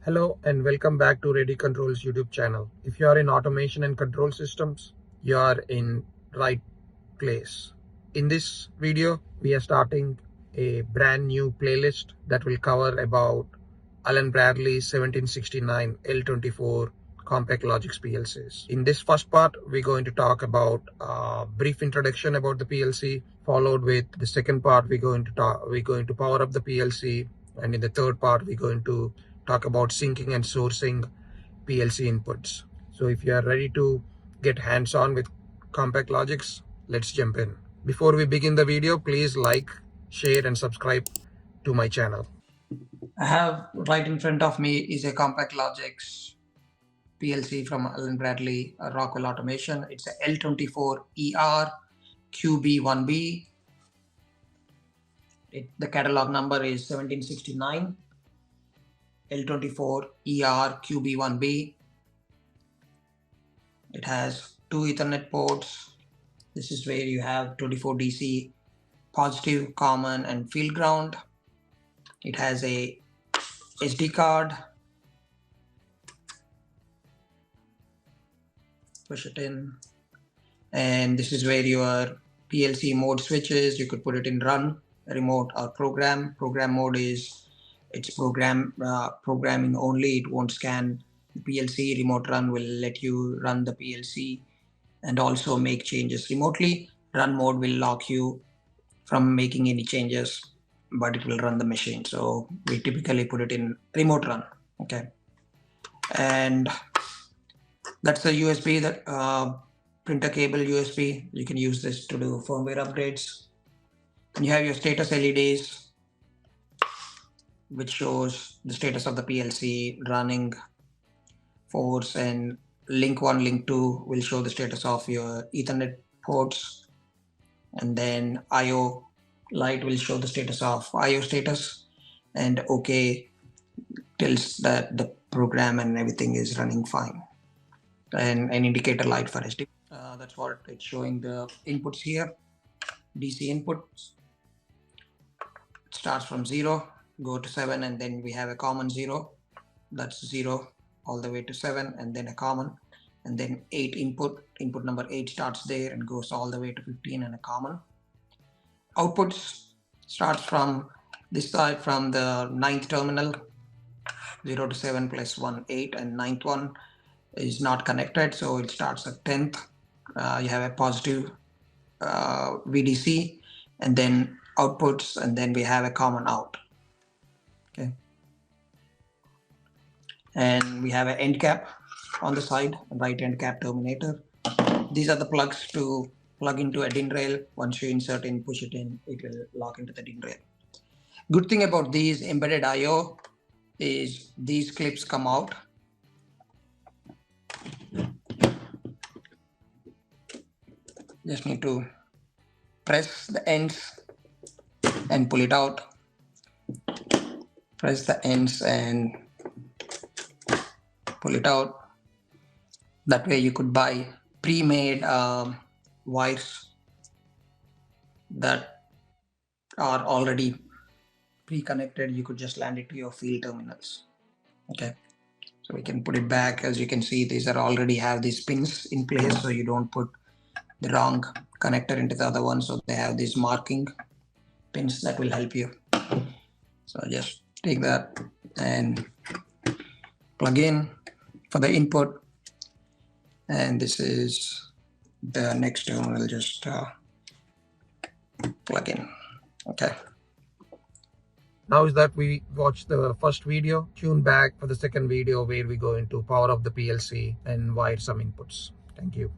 Hello and welcome back to ReddyControls YouTube channel. If you are in automation and control systems, you are in right place. In this video, we are starting a brand new playlist that will cover about Allen Bradley 1769-L24 CompactLogix PLCs. In this first part, we're going to talk about a brief introduction about the PLC, followed with the second part, we're going to power up the PLC, and in the third part, we're going to talk about syncing and sourcing PLC inputs. So if you are ready to get hands-on with CompactLogix, let's jump in. Before we begin the video, please like, share and subscribe to my channel. I have right in front of me is a CompactLogix PLC from Allen Bradley Rockwell Automation. It's a L24ER-QB1B. The catalog number is 1769 L24ER-QB1B. It has two Ethernet ports. This is where you have 24 DC positive, common and field ground. It has a SD card. Push it in. And this is where your PLC mode switches. You could put it in run, remote or program. Program mode is programming only. It won't scan the PLC. Remote run will let you run the PLC and also make changes remotely. Run mode will lock you from making any changes, but it will run the machine. So we typically put it in remote run. Okay. And that's the USB, that printer cable USB. You can use this to do firmware upgrades. And you have your status LEDs, which shows the status of the PLC running force, and link 1, link 2 will show the status of your Ethernet ports. And then IO light will show the status of IO status, and OK tells that the program and everything is running fine. And an indicator light for SD. That's what it's showing, the inputs here. DC inputs. It starts from 0, go to 7, and then we have a common 0. That's 0 all the way to 7, and then a common, and then 8 input. Input number 8 starts there and goes all the way to 15 and a common. Outputs starts from this side, from the 9th terminal, 0 to 7 plus 1, 8, and 9th one is not connected, so it starts at 10th. You have a positive VDC, and then outputs, and then we have a common out. Okay. And we have an end cap on the side, right end cap terminator. These are the plugs to plug into a DIN rail. Once you insert in, push it in, it will lock into the DIN rail. Good thing about these embedded IO is these clips come out. Just need to press the ends and pull it out. Press the ends and pull it out. That way you could buy pre-made wires that are already pre-connected. You could just land it to your field terminals. Okay, so we can put it back. As you can see, these are already have these pins in place, so you don't put the wrong connector into the other one. So they have these marking pins that will help you. So just take that and plug in for the input, and this is the next terminal. Just plug in. Okay. Now is that we watched the first video, tune back for the second video where we go into power of the PLC and wire some inputs. Thank you.